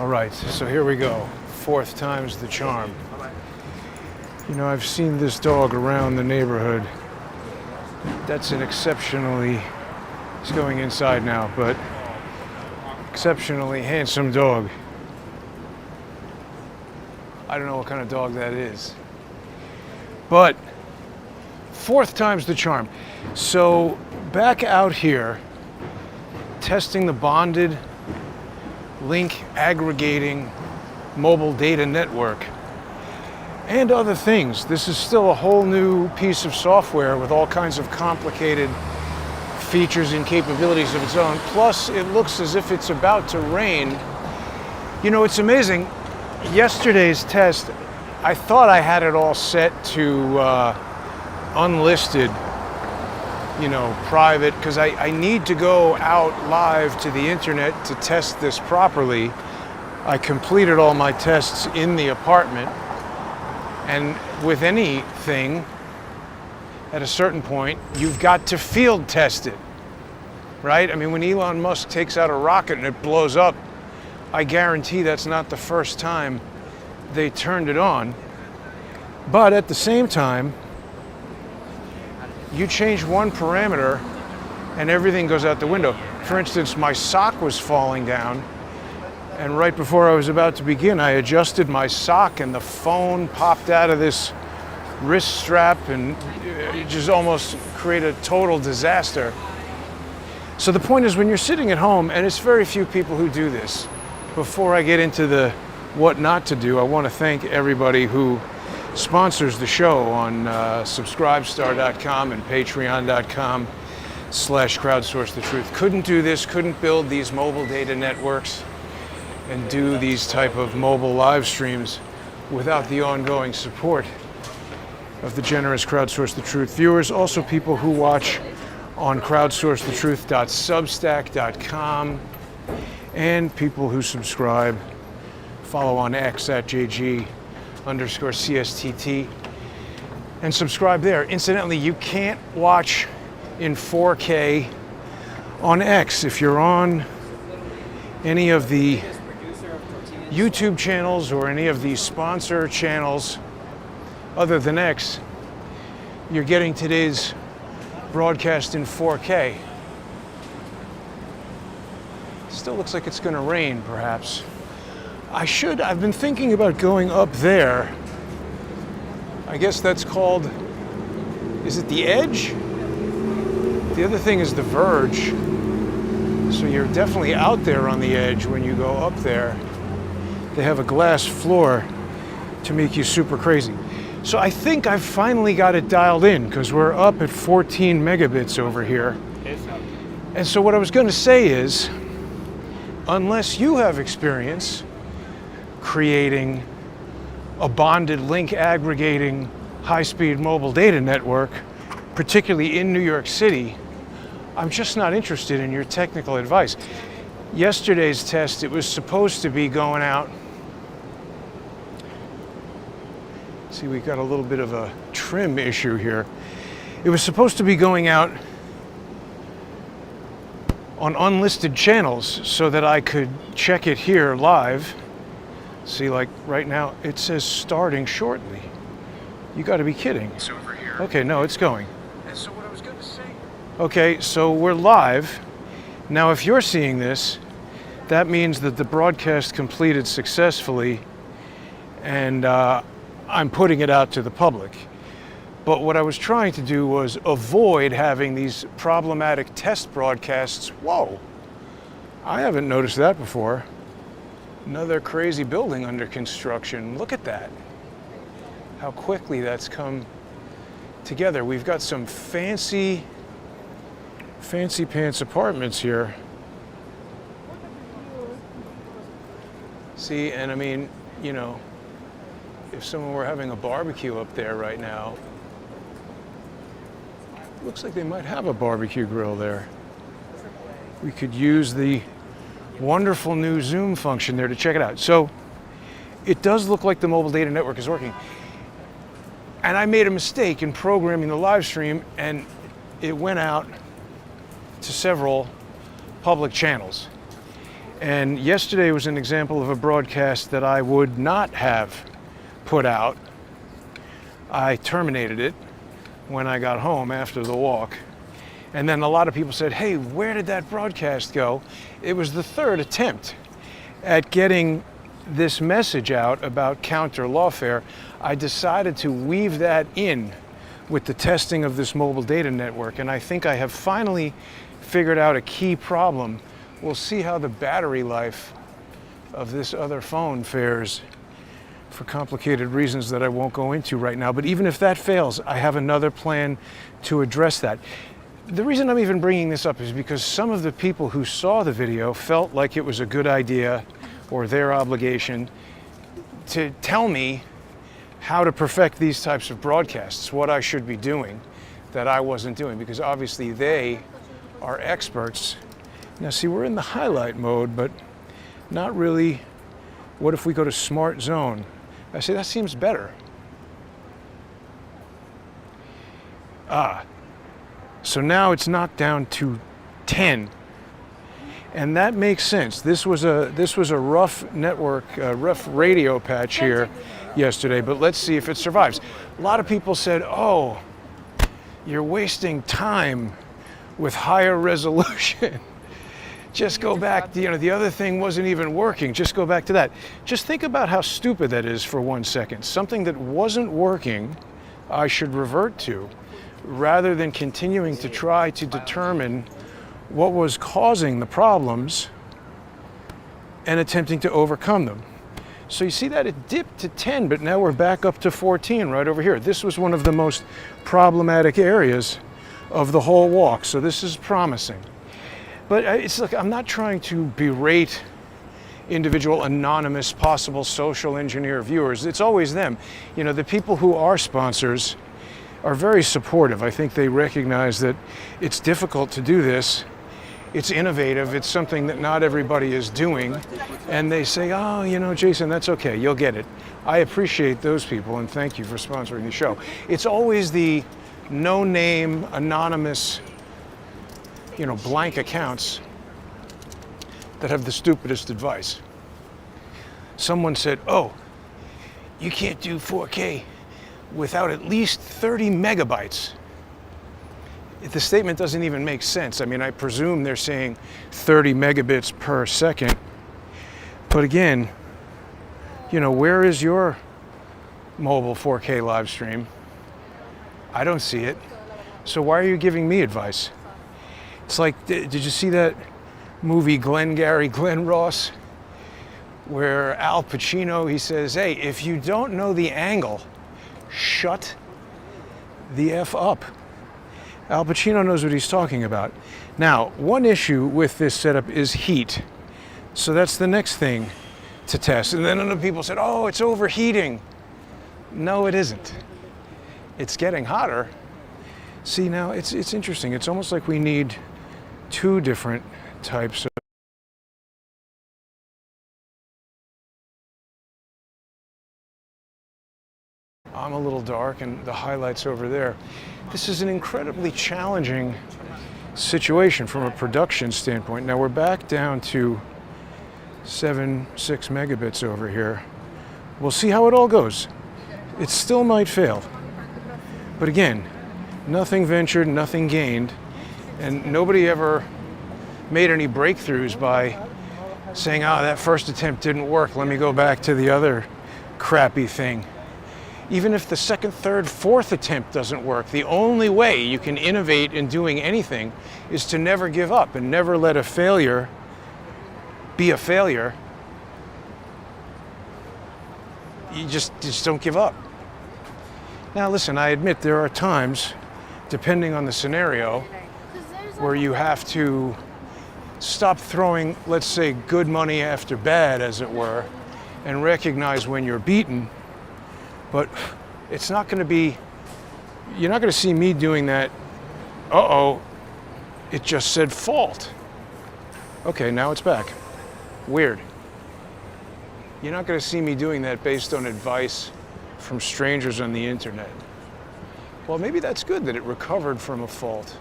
All right, so here we go. Fourth time's the charm. You know, I've seen this dog around the neighborhood. That's an exceptionally, he's going inside now, but exceptionally handsome dog. I don't know what kind of dog that is. But fourth time's the charm. So back out here, testing the bonded link aggregating mobile data network and other things. This is still a whole new piece of software with all kinds of complicated features and capabilities of its own. Plus, it looks as if it's about to rain. You know, it's amazing. Yesterday's test, I thought I had it all set to unlisted, you know, private, because I need to go out live to the internet to test this properly. I completed all my tests in the apartment, and with anything, at a certain point, you've got to field test it, right? I mean, when Elon Musk takes out a rocket and it blows up, I guarantee that's not the first time they turned it on. But at the same time, you change one parameter and everything goes out the window. For instance, my sock was falling down, and right before I was about to begin, I adjusted my sock and the phone popped out of this wrist strap, and it just almost created a total disaster. So the point is, when you're sitting at home, and it's very few people who do this, before I get into the what not to do, I want to thank everybody who sponsors the show on subscribestar.com and patreon.com/crowdsourcethetruth. Couldn't do this, couldn't build these mobile data networks and do these type of mobile live streams without the ongoing support of the generous Crowdsource the Truth viewers. Also people who watch on crowdsourcethetruth.substack.com, and people who subscribe, follow on X at JG_CSTT, and subscribe there. Incidentally, you can't watch in 4K on X. If you're on any of the YouTube channels or any of the sponsor channels other than X, you're getting today's broadcast in 4K. Still looks like it's going to rain, perhaps. I've been thinking about going up there. I guess that's called, is it the Edge? The other thing is the Verge. So you're definitely out there on the edge when you go up there. They have a glass floor to make you super crazy. So I think I've finally got it dialed in, because we're up at 14 megabits over here. And so what I was going to say is, unless you have experience creating a bonded link aggregating high-speed mobile data network, particularly in New York City, I'm just not interested in your technical advice. Yesterday's test, it was supposed to be going out. See, we got a little bit of a trim issue here. It was supposed to be going out on unlisted channels so that I could check it here live. See, like right now, it says starting shortly. You got to be kidding. It's over here. Okay, no, it's going. And so what I was going to say. Okay, so we're live. Now, if you're seeing this, that means that the broadcast completed successfully, and I'm putting it out to the public. But what I was trying to do was avoid having these problematic test broadcasts. Whoa, I haven't noticed that before. Another crazy building under construction. Look at that. How quickly that's come together. We've got some fancy pants apartments here. See, and I mean, you know, if someone were having a barbecue up there right now, looks like they might have a barbecue grill there. We could use the wonderful new Zoom function there to check it out. So it does look like the mobile data network is working. And I made a mistake in programming the live stream, and it went out to several public channels. And yesterday was an example of a broadcast that I would not have put out. I terminated it when I got home after the walk. And then a lot of people said, hey, where did that broadcast go? It was the third attempt at getting this message out about counter-lawfare. I decided to weave that in with the testing of this mobile data network, and I think I have finally figured out a key problem. We'll see how the battery life of this other phone fares for complicated reasons that I won't go into right now. But even if that fails, I have another plan to address that. The reason I'm even bringing this up is because some of the people who saw the video felt like it was a good idea or their obligation to tell me how to perfect these types of broadcasts, what I should be doing that I wasn't doing, because obviously they are experts. Now see, we're in the highlight mode, but not really. What if we go to smart zone? I say that seems better. So now it's knocked down to 10. And that makes sense. This was a rough network, rough radio patch here yesterday, but let's see if it survives. A lot of people said, oh, you're wasting time with higher resolution. Just go back, the other thing wasn't even working. Just go back to that. Just think about how stupid that is for 1 second. Something that wasn't working, I should revert to, rather than continuing to try to determine what was causing the problems and attempting to overcome them. So you see that it dipped to 10, but now we're back up to 14 right over here. This was one of the most problematic areas of the whole walk, so this is promising. But it's like, I'm not trying to berate individual anonymous possible social engineer viewers. It's always them. The people who are sponsors are very supportive. I think they recognize that it's difficult to do this. It's innovative. It's something that not everybody is doing. And they say, oh, Jason, that's okay. You'll get it. I appreciate those people, and thank you for sponsoring the show. It's always the no-name, anonymous, blank accounts that have the stupidest advice. Someone said, oh, you can't do 4K without at least 30 megabytes. The statement doesn't even make sense. I mean, I presume they're saying 30 megabits per second. But again, where is your mobile 4K live stream? I don't see it. So why are you giving me advice? It's like, did you see that movie Glengarry Glen Ross, where Al Pacino, he says, hey, if you don't know the angle, shut the F up. Al Pacino knows what he's talking about. Now, one issue with this setup is heat. So that's the next thing to test. And then other people said, oh, it's overheating. No, it isn't. It's getting hotter. See, now it's interesting. It's almost like we need two different types of I'm a little dark and the highlights over there. This is an incredibly challenging situation from a production standpoint. Now we're back down to 6 megabits over here. We'll see how it all goes. It still might fail. But again, nothing ventured, nothing gained, and nobody ever made any breakthroughs by saying, that first attempt didn't work, let me go back to the other crappy thing. Even if the second, third, fourth attempt doesn't work, the only way you can innovate in doing anything is to never give up and never let a failure be a failure. You just don't give up. Now listen, I admit there are times, depending on the scenario, where you have to stop throwing, let's say, good money after bad, as it were, and recognize when you're beaten. But it's not going to be, you're not going to see me doing that, it just said fault. Okay, now it's back. Weird. You're not going to see me doing that based on advice from strangers on the internet. Well, maybe that's good that it recovered from a fault.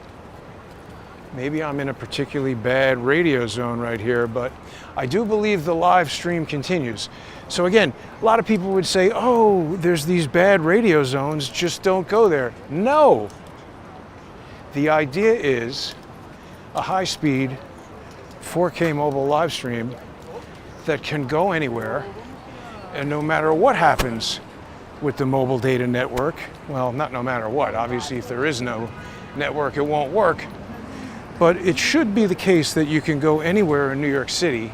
Maybe I'm in a particularly bad radio zone right here, but I do believe the live stream continues. So again, a lot of people would say, oh, there's these bad radio zones, just don't go there. No. The idea is a high-speed 4K mobile live stream that can go anywhere, and no matter what happens with the mobile data network, well, not no matter what, obviously if there is no network it won't work, but it should be the case that you can go anywhere in New York City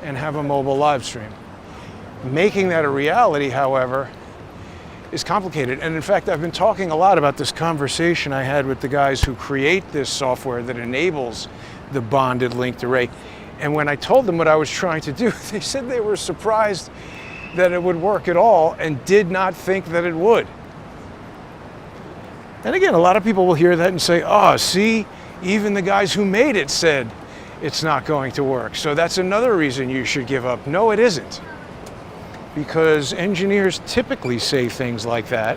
and have a mobile live stream. Making that a reality, however, is complicated. And in fact, I've been talking a lot about this conversation I had with the guys who create this software that enables the bonded linked array. And when I told them what I was trying to do, they said they were surprised that it would work at all and did not think that it would. And again, a lot of people will hear that and say, oh, see, even the guys who made it said it's not going to work. So that's another reason you should give up. No, it isn't. Because engineers typically say things like that.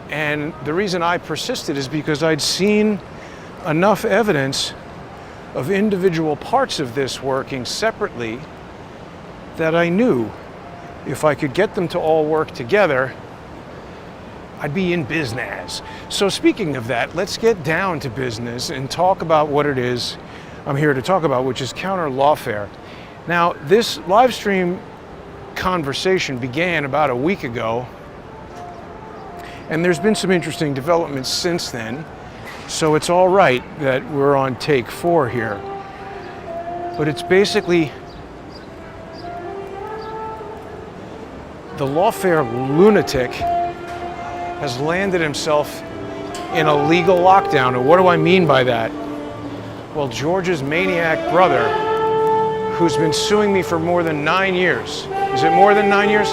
And the reason I persisted is because I'd seen enough evidence of individual parts of this working separately that I knew if I could get them to all work together, I'd be in business. So speaking of that, let's get down to business and talk about what it is I'm here to talk about, which is counter-lawfare. Now, this live stream conversation began about a week ago, and there's been some interesting developments since then, so it's all right that we're on take 4 here. But it's basically the Lawfare lunatic has landed himself in a legal lockdown. And what do I mean by that? Well, George's maniac brother, who's been suing me for more than 9 years. Is it more than 9 years?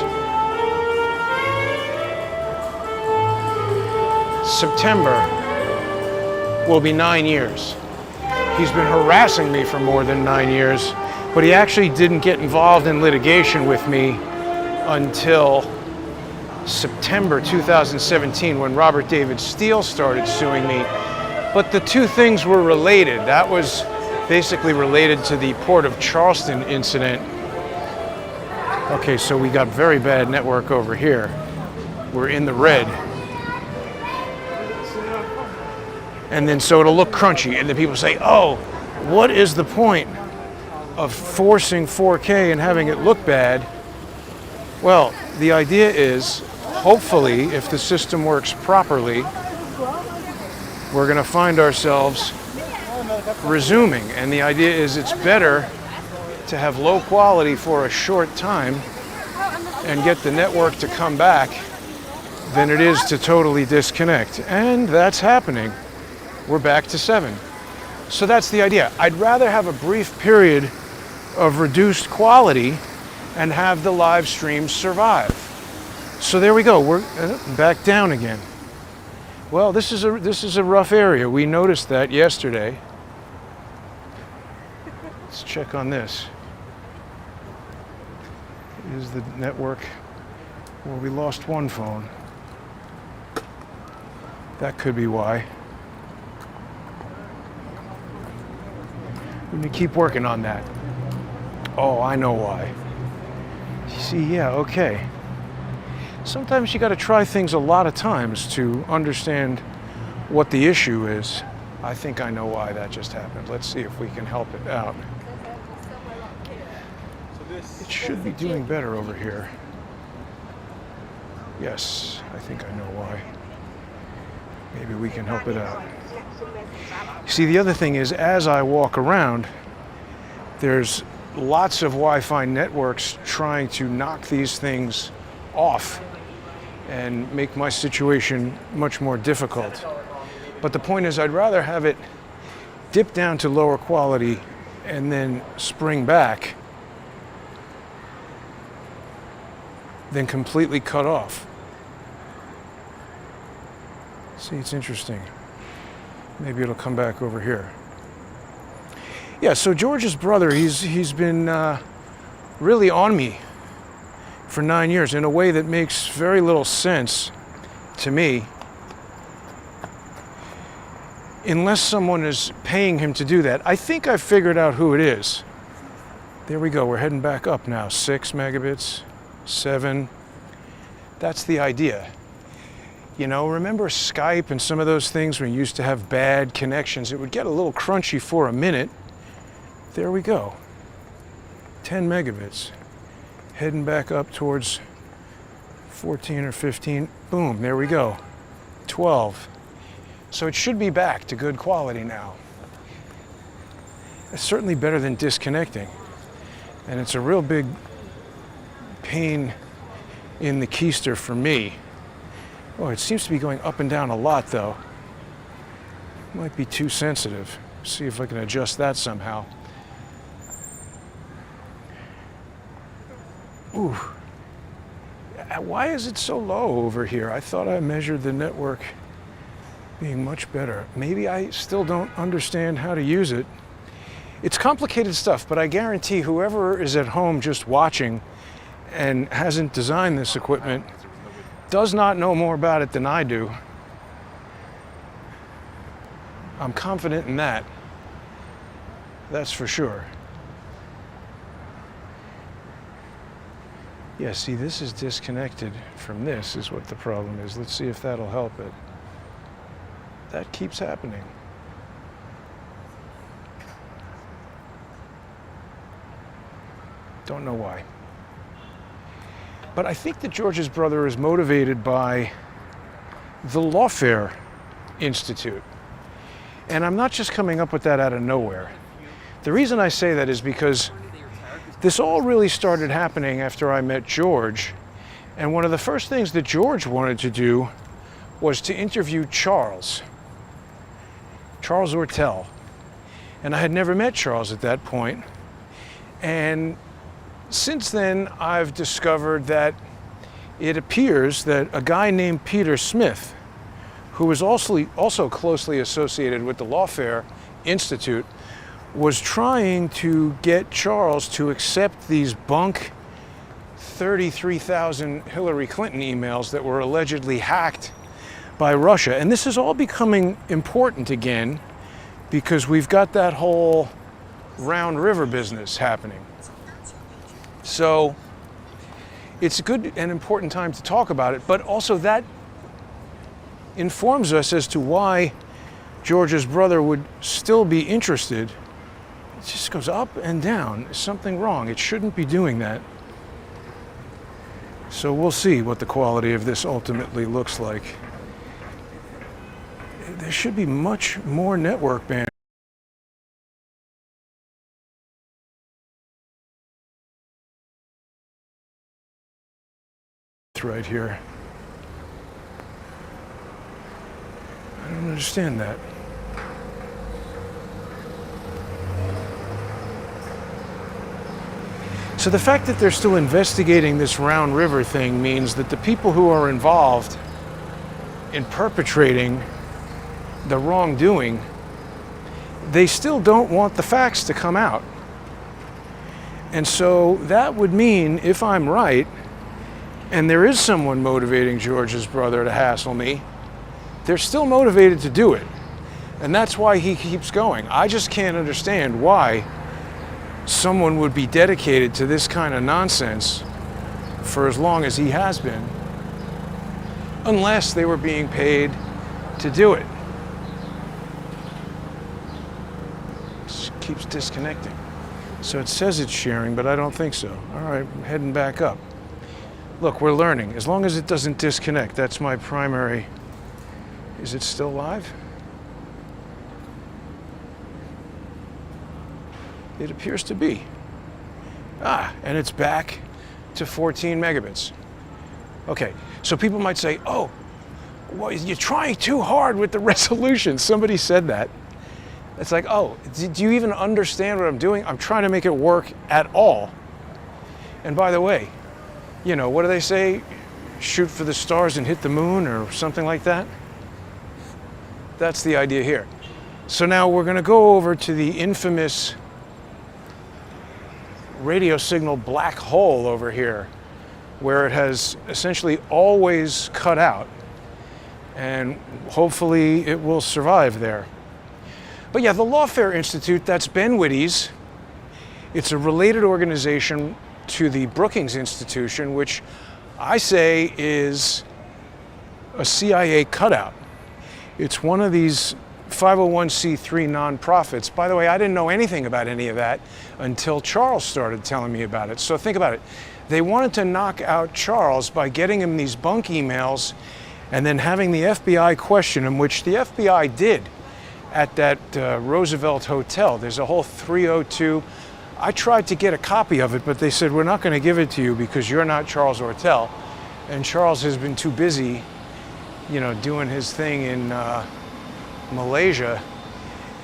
September will be 9 years. He's been harassing me for more than 9 years, but he actually didn't get involved in litigation with me until September 2017, when Robert David Steele started suing me. But the two things were related. That was basically related to the Port of Charleston incident. Okay, so we got very bad network over here. We're in the red. And then so it'll look crunchy, and then people say, oh, what is the point of forcing 4K and having it look bad? Well, the idea is, hopefully, if the system works properly, we're going to find ourselves resuming. And the idea is it's better to have low quality for a short time and get the network to come back than it is to totally disconnect. And that's happening. We're back to 7. So that's the idea. I'd rather have a brief period of reduced quality and have the live stream survive. So there we go. We're back down again. Well, this is a rough area. We noticed that yesterday. Let's check on this. Is the network? Well, we lost one phone. That could be why. Let me keep working on that. Oh, I know why. See, yeah, okay. Sometimes you got to try things a lot of times to understand what the issue is. I think I know why that just happened. Let's see if we can help it out. It should be doing better over here. Yes, I think I know why. Maybe we can help it out. See, the other thing is, as I walk around, there's lots of Wi-Fi networks trying to knock these things off and make my situation much more difficult. But the point is, I'd rather have it dip down to lower quality and then spring back than completely cut off. See, it's interesting. Maybe it'll come back over here. Yeah, so George's brother, he's been really on me for 9 years in a way that makes very little sense to me. unless someone is paying him to do that. I think I've figured out who it is. There we go, we're heading back up now. 6 megabits, 7. That's the idea. You know, remember Skype and some of those things when you used to have bad connections? It would get a little crunchy for a minute. There we go. 10 megabits. Heading back up towards 14 or 15. Boom, there we go. 12. So it should be back to good quality now. It's certainly better than disconnecting. And it's a real big pain in the keister for me. Oh, it seems to be going up and down a lot though. Might be too sensitive. See if I can adjust that somehow. Ooh. Why is it so low over here? I thought I measured the network being much better. Maybe I still don't understand how to use it. It's complicated stuff, but I guarantee whoever is at home just watching and hasn't designed this equipment does not know more about it than I do. I'm confident in that. That's for sure. Yeah, see, this is disconnected from this is what the problem is. Let's see if that'll help it. That keeps happening. Don't know why. But I think that George's brother is motivated by the Lawfare Institute. And I'm not just coming up with that out of nowhere. The reason I say that is because this all really started happening after I met George. And one of the first things that George wanted to do was to interview Charles Ortel. And I had never met Charles at that point. And since then, I've discovered that it appears that a guy named Peter Smith, who is also closely associated with the Lawfare Institute, was trying to get Charles to accept these bunk 33,000 Hillary Clinton emails that were allegedly hacked by Russia. And this is all becoming important again because we've got that whole Round River business happening. So it's a good and important time to talk about it, but also that informs us as to why George's brother would still be interested. It just goes up and down. There's something wrong. It shouldn't be doing that. So we'll see what the quality of this ultimately looks like. There should be much more network bandwidth right here. I don't understand that. So the fact that they're still investigating this Round River thing means that the people who are involved in perpetrating the wrongdoing, they still don't want the facts to come out. And so that would mean, if I'm right, and there is someone motivating George's brother to hassle me, they're still motivated to do it. And that's why he keeps going. I just can't understand why someone would be dedicated to this kind of nonsense for as long as he has been, unless they were being paid to do it. It keeps disconnecting. So it says it's sharing, but I don't think so. All right, I'm heading back up. Look, we're learning. As long as it doesn't disconnect, that's my primary. Is it still live? It appears to be. And it's back to 14 megabits. Okay, so people might say, oh, well, you're trying too hard with the resolution. Somebody said that. It's like, oh, do you even understand what I'm doing? I'm trying to make it work at all. And by the way, you know, what do they say? Shoot for the stars and hit the moon or something like that? That's the idea here. So now we're going to go over to the infamous radio signal black hole over here, where it has essentially always cut out. And hopefully it will survive there. But yeah, the Lawfare Institute, that's Ben Whitty's. It's a related organization to the Brookings Institution, which I say is a CIA cutout. It's one of these 501c3 nonprofits. By the way, I didn't know anything about any of that until Charles started telling me about it. So think about it. They wanted to knock out Charles by getting him these bunk emails and then having the FBI question him, which the FBI did at that Roosevelt Hotel. There's a whole 302. I tried to get a copy of it, but they said, we're not going to give it to you because you're not Charles Ortel. And Charles has been too busy, you know, doing his thing in Malaysia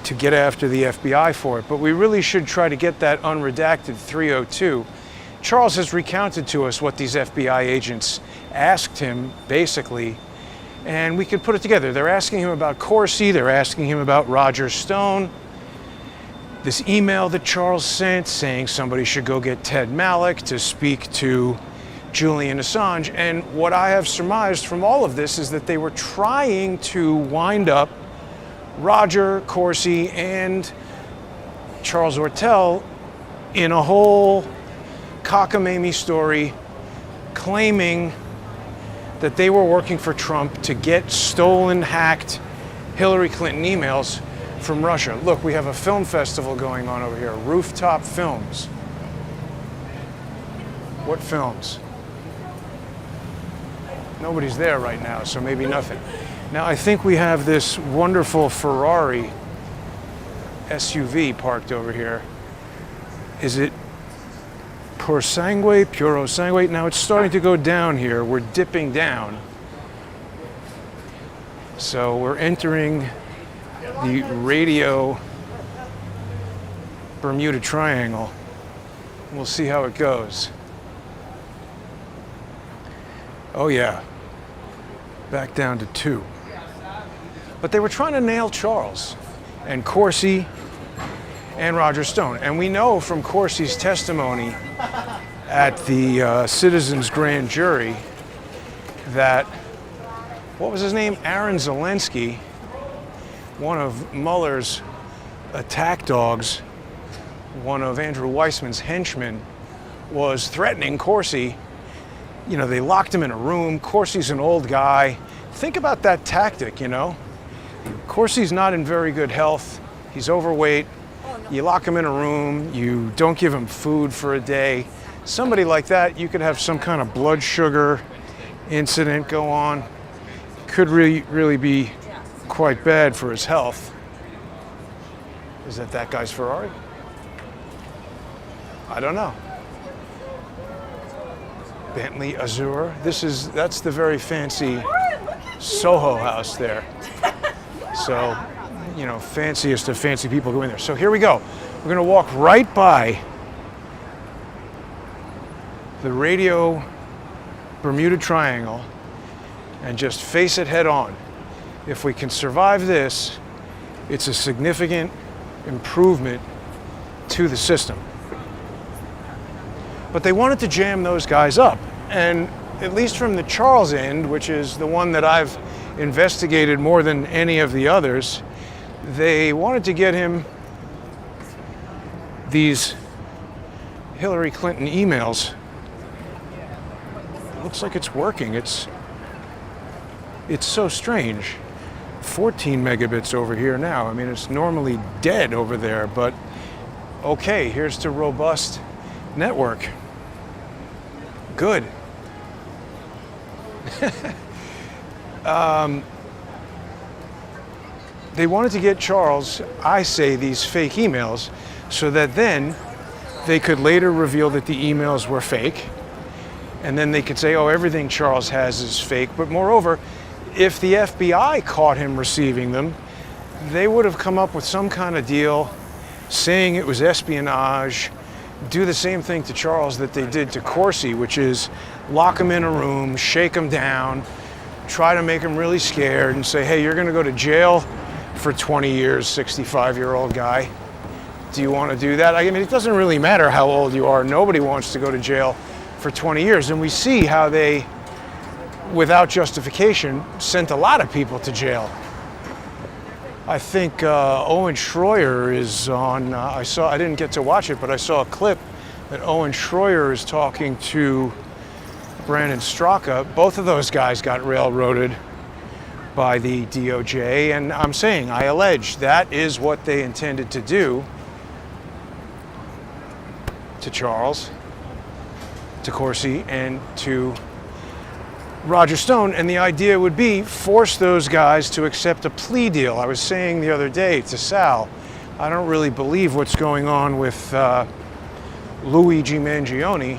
to get after the FBI for it. But we really should try to get that unredacted 302. Charles has recounted to us what these FBI agents asked him, basically, and we could put it together. They're asking him about Corsi, they're asking him about Roger Stone, this email that Charles sent saying somebody should go get Ted Malloch to speak to Julian Assange. And what I have surmised from all of this is that they were trying to wind up Roger, Corsi, and Charles Ortel in a whole cockamamie story claiming that they were working for Trump to get stolen, hacked Hillary Clinton emails from Russia. Look, we have a film festival going on over here, Rooftop Films. What films? Nobody's there right now, so maybe nothing. Now, I think we have this wonderful Ferrari SUV parked over here. Is it Puro Sangue? Now it's starting to go down here. We're dipping down. So we're entering the radio Bermuda Triangle. We'll see how it goes. Oh yeah, back down to 2. But they were trying to nail Charles and Corsi and Roger Stone. And we know from Corsi's testimony at the Citizens Grand Jury that, what was his name? Aaron Zelensky, one of Mueller's attack dogs, one of Andrew Weissman's henchmen, was threatening Corsi. You know, they locked him in a room. Corsi's an old guy. Think about that tactic, you know. Corsi's not in very good health. He's overweight. You lock him in a room. You don't give him food for a day. Somebody like that, you could have some kind of blood sugar incident go on. Could really be quite bad for his health. Is that guy's Ferrari? I don't know. Bentley Azure. That's the very fancy Soho house there. So, you know, fanciest of fancy people go in there. So here we go. We're going to walk right by the radio Bermuda Triangle and just face it head on. If we can survive this, it's a significant improvement to the system. But they wanted to jam those guys up. And at least from the Charles end, which is the one that I've investigated more than any of the others, they wanted to get him these Hillary Clinton emails. It looks like it's working. It's so strange. 14 megabits over here now. I mean, it's normally dead over there, but okay, here's to robust network. Good. They wanted to get Charles, I say, these fake emails so that then they could later reveal that the emails were fake. And then they could say, oh, everything Charles has is fake. But moreover, if the FBI caught him receiving them, they would have come up with some kind of deal saying it was espionage, do the same thing to Charles that they did to Corsi, which is lock him in a room, shake him down, try to make him really scared and say, hey, you're going to go to jail for 20 years, 65-year-old guy. Do you want to do that? I mean, it doesn't really matter how old you are. Nobody wants to go to jail for 20 years. And we see how they, without justification, sent a lot of people to jail. I think Owen Schroyer is on, I didn't get to watch it, but I saw a clip that Owen Schroyer is talking to Brandon Straka. Both of those guys got railroaded by the DOJ, and I'm saying, I allege that is what they intended to do to Charles, to Corsi, and to Roger Stone. And the idea would be force those guys to accept a plea deal. I was saying the other day to Sal, I don't really believe what's going on with Luigi Mangione,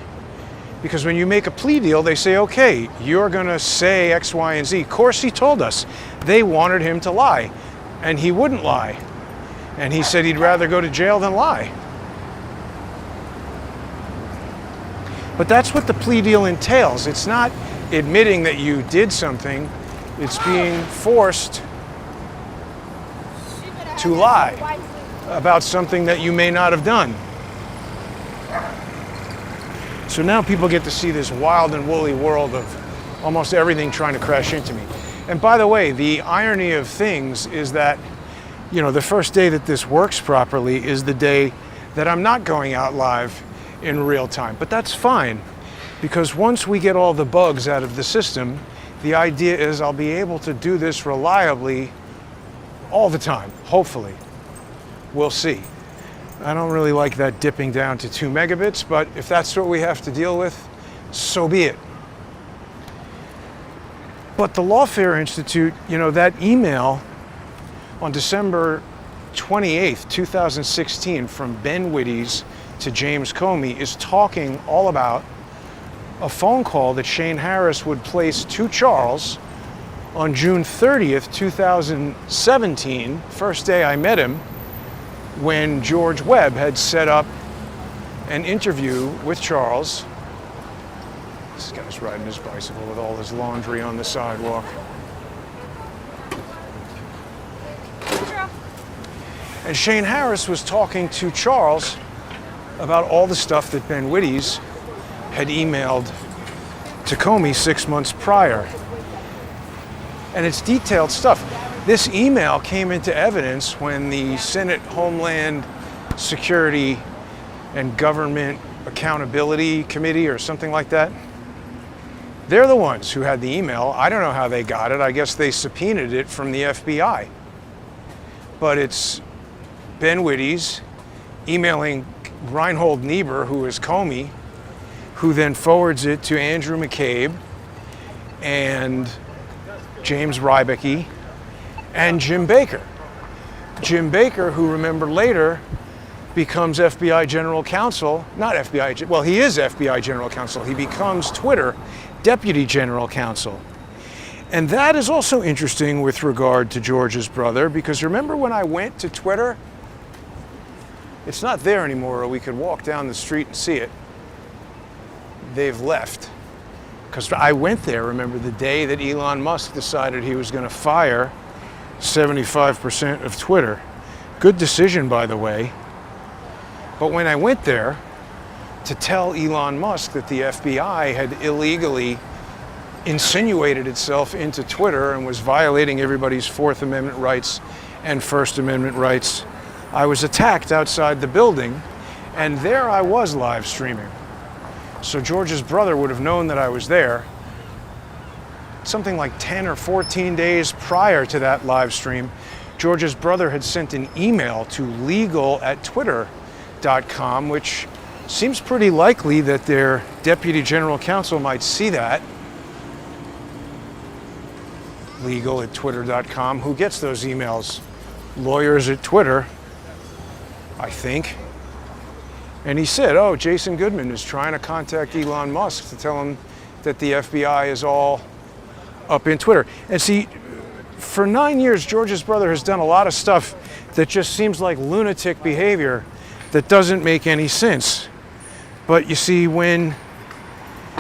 because when you make a plea deal, they say, okay, you're going to say X, Y, and Z. Corsi told us they wanted him to lie, and he wouldn't lie. And he said he'd rather go to jail than lie. But that's what the plea deal entails. It's not admitting that you did something, it's being forced to lie about something that you may not have done. So now people get to see this wild and woolly world of almost everything trying to crash into me. And by the way, the irony of things is that, you know, the first day that this works properly is the day that I'm not going out live in real time. But that's fine, because once we get all the bugs out of the system, the idea is I'll be able to do this reliably all the time, hopefully. We'll see. I don't really like that dipping down to 2 megabits, but if that's what we have to deal with, so be it. But the Lawfare Institute, you know, that email on December 28th, 2016, from Ben Wittes to James Comey is talking all about a phone call that Shane Harris would place to Charles on June 30th, 2017, first day I met him, when George Webb had set up an interview with Charles. This guy's riding his bicycle with all his laundry on the sidewalk. And Shane Harris was talking to Charles about all the stuff that Ben Wittes had emailed to Comey 6 months prior. And it's detailed stuff. This email came into evidence when the Senate Homeland Security and Government Accountability Committee or something like that, they're the ones who had the email. I don't know how they got it. I guess they subpoenaed it from the FBI. But it's Ben Wittes emailing Reinhold Niebuhr, who is Comey, who then forwards it to Andrew McCabe and James Rybicki and Jim Baker. Jim Baker, who, remember, later becomes FBI General Counsel, not FBI, well, he is FBI General Counsel. He becomes Twitter Deputy General Counsel. And that is also interesting with regard to George's brother, because remember when I went to Twitter? It's not there anymore, or we could walk down the street and see it. They've left. Because I went there, remember, the day that Elon Musk decided he was going to fire 75% of Twitter. Good decision, by the way. But when I went there to tell Elon Musk that the FBI had illegally insinuated itself into Twitter and was violating everybody's Fourth Amendment rights and First Amendment rights, I was attacked outside the building, and there I was live streaming. So George's brother would have known that I was there. Something like 10 or 14 days prior to that live stream, George's brother had sent an email to legal@twitter.com, which seems pretty likely that their deputy general counsel might see that. Legal@twitter.com. Who gets those emails? Lawyers at Twitter, I think. And he said, oh, Jason Goodman is trying to contact Elon Musk to tell him that the FBI is all up in Twitter. And see, for 9 years, George's brother has done a lot of stuff that just seems like lunatic behavior that doesn't make any sense. But you see, when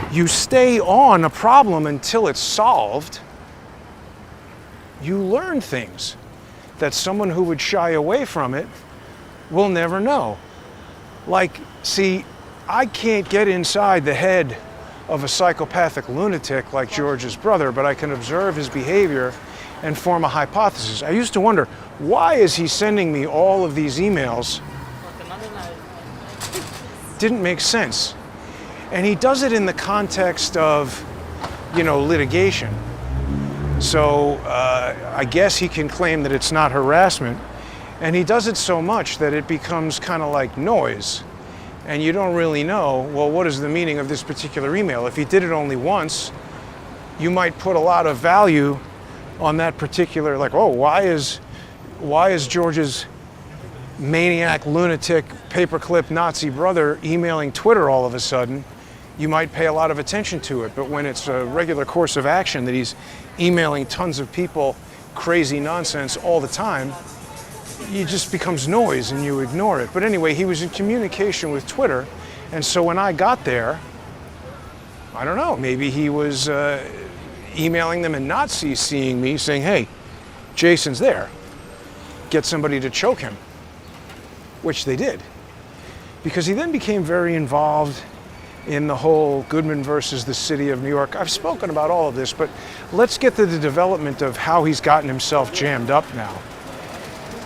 you stay on a problem until it's solved, you learn things that someone who would shy away from it will never know. Like, see, I can't get inside the head of a psychopathic lunatic like George's brother, but I can observe his behavior and form a hypothesis. I used to wonder, why is he sending me all of these emails? Didn't make sense. And he does it in the context of, litigation. So I guess he can claim that it's not harassment. And he does it so much that it becomes kind of like noise. And you don't really know, well, what is the meaning of this particular email? If he did it only once, you might put a lot of value on that particular, like, oh, why is George's maniac, lunatic, paperclip Nazi brother emailing Twitter all of a sudden? You might pay a lot of attention to it. But when it's a regular course of action that he's emailing tons of people crazy nonsense all the time, it just becomes noise and you ignore it. But anyway, he was in communication with Twitter. And so when I got there, I don't know, maybe he was emailing them and not seeing me, saying, hey, Jason's there. Get somebody to choke him, which they did. Because he then became very involved in the whole Goodman versus the city of New York. I've spoken about all of this, but let's get to the development of how he's gotten himself jammed up now.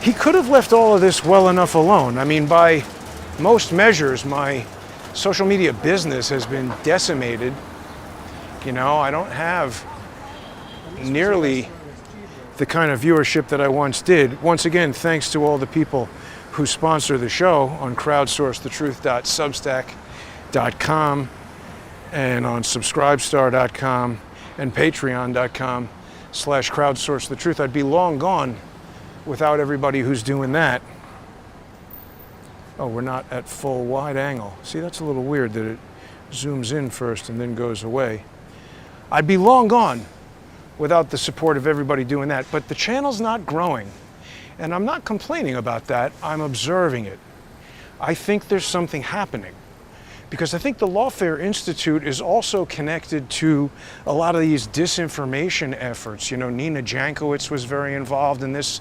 He could have left all of this well enough alone. I mean, by most measures, my social media business has been decimated. I don't have nearly the kind of viewership that I once did. Once again, thanks to all the people who sponsor the show on crowdsourcethetruth.substack.com and on subscribestar.com and patreon.com/crowdsourcethetruth. I'd be long gone without everybody who's doing that. Oh, we're not at full wide angle. See, that's a little weird that it zooms in first and then goes away. I'd be long gone without the support of everybody doing that. But the channel's not growing. And I'm not complaining about that. I'm observing it. I think there's something happening. Because I think the Lawfare Institute is also connected to a lot of these disinformation efforts. Nina Jankowicz was very involved in this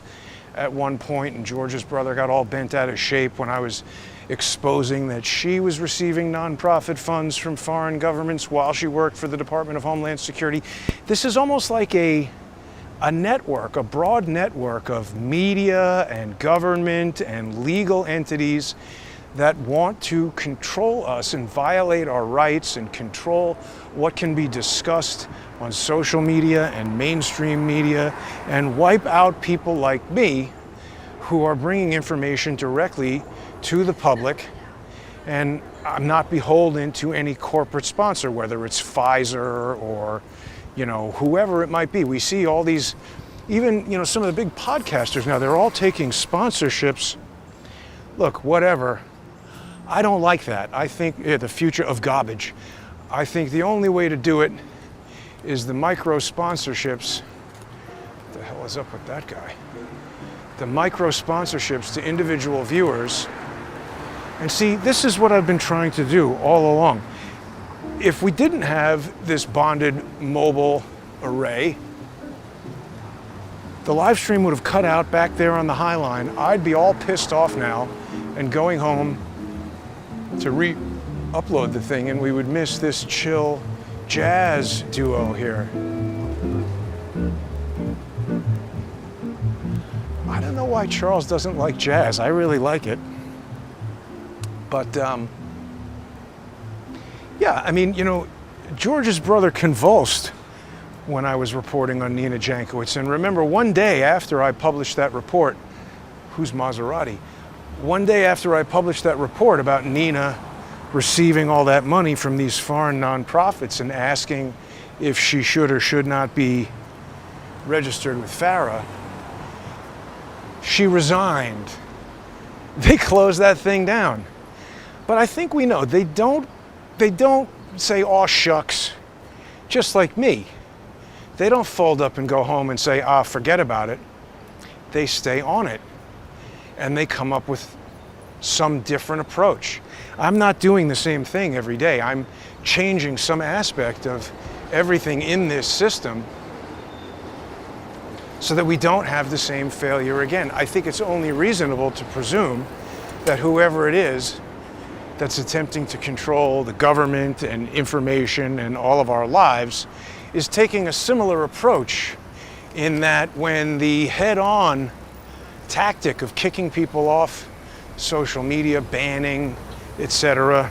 at one point, and George's brother got all bent out of shape when I was exposing that she was receiving nonprofit funds from foreign governments while she worked for the Department of Homeland Security. This is almost like a network, a broad network of media and government and legal entities that want to control us and violate our rights and control what can be discussed on social media and mainstream media and wipe out people like me who are bringing information directly to the public. And I'm not beholden to any corporate sponsor, whether it's Pfizer or, whoever it might be. We see all these, even, some of the big podcasters now, they're all taking sponsorships. Look, whatever. I don't like that. I think the future of garbage. I think the only way to do it is the micro sponsorships. What the hell is up with that guy? The micro sponsorships to individual viewers. And see, this is what I've been trying to do all along. If we didn't have this bonded mobile array, the live stream would have cut out back there on the High Line. I'd be all pissed off now and going home to re-upload the thing, and we would miss this chill jazz duo here. I don't know why Charles doesn't like jazz. I really like it. But, yeah, I mean, George's brother convulsed when I was reporting on Nina Jankowicz. And remember, one day after I published that report, who's Maserati? One day after I published that report about Nina receiving all that money from these foreign nonprofits and asking if she should or should not be registered with FARA, she resigned. They closed that thing down. But I think we know, they don't say, aw shucks, just like me. They don't fold up and go home and say, forget about it. They stay on it. And they come up with some different approach. I'm not doing the same thing every day. I'm changing some aspect of everything in this system so that we don't have the same failure again. I think it's only reasonable to presume that whoever it is that's attempting to control the government and information and all of our lives is taking a similar approach in that when the head-on tactic of kicking people off social media, banning, etc.,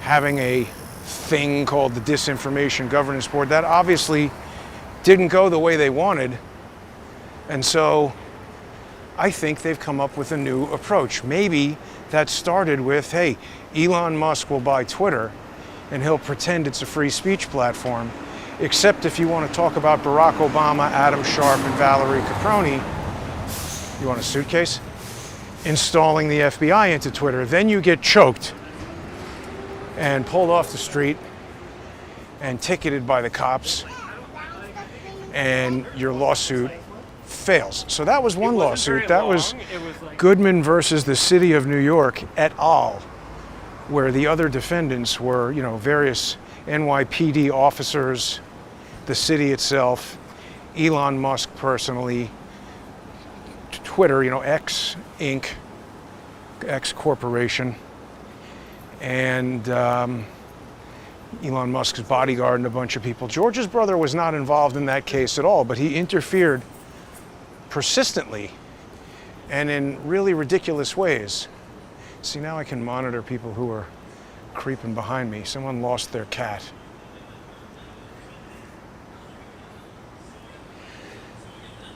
having a thing called the Disinformation Governance Board, that obviously didn't go the way they wanted. And so I think they've come up with a new approach. Maybe that started with, hey, Elon Musk will buy Twitter and he'll pretend it's a free speech platform, except if you want to talk about Barack Obama, Adam Sharp, and Valerie Caproni, you want a suitcase? Installing the FBI into Twitter. Then you get choked and pulled off the street and ticketed by the cops, and your lawsuit fails. So that was one lawsuit. That was Goodman versus the City of New York et al., where the other defendants were, various NYPD officers, the city itself, Elon Musk personally, Twitter, X Inc., X Corporation, and Elon Musk's bodyguard and a bunch of people. George's brother was not involved in that case at all, but he interfered persistently and in really ridiculous ways. See, now I can monitor people who are creeping behind me. Someone lost their cat.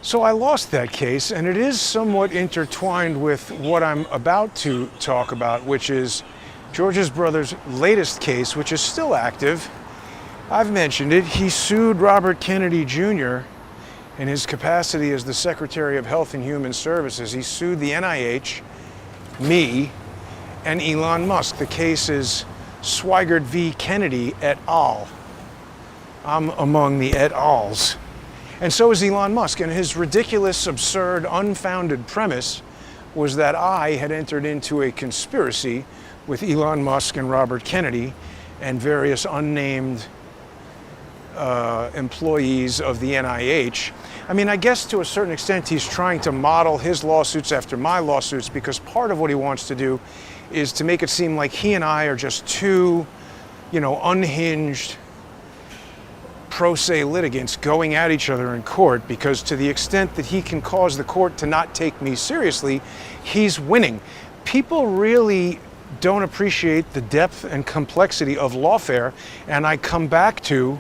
So I lost that case, and it is somewhat intertwined with what I'm about to talk about, which is George's brother's latest case, which is still active. I've mentioned it. He sued Robert Kennedy Jr. in his capacity as the Secretary of Health and Human Services. He sued the NIH, me, and Elon Musk. The case is Swigert v. Kennedy et al. I'm among the et als. And so is Elon Musk. And his ridiculous, absurd, unfounded premise was that I had entered into a conspiracy with Elon Musk and Robert Kennedy and various unnamed employees of the NIH. I mean, I guess to a certain extent he's trying to model his lawsuits after my lawsuits, because part of what he wants to do is to make it seem like he and I are just two, unhinged pro se litigants going at each other in court, because to the extent that he can cause the court to not take me seriously, he's winning. People really don't appreciate the depth and complexity of lawfare, and I come back to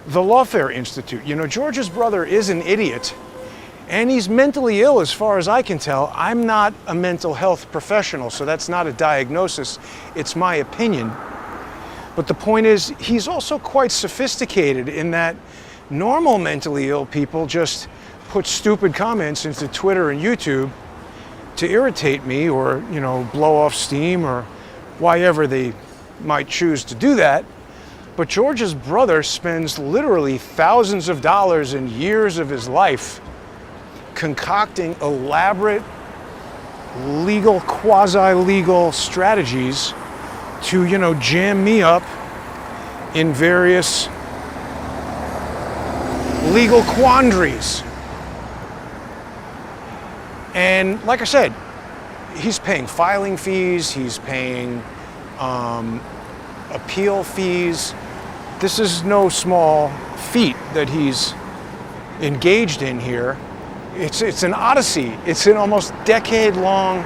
the Lawfare Institute. George's brother is an idiot, and he's mentally ill as far as I can tell. I'm not a mental health professional, so that's not a diagnosis, it's my opinion. But the point is, he's also quite sophisticated in that normal mentally ill people just put stupid comments into Twitter and YouTube to irritate me or, blow off steam or why ever they might choose to do that. But George's brother spends literally thousands of dollars and years of his life concocting elaborate legal, quasi-legal strategies to, jam me up in various legal quandaries. And like I said, he's paying filing fees, he's paying appeal fees. This is no small feat that he's engaged in here. It's an odyssey. It's an almost decade-long.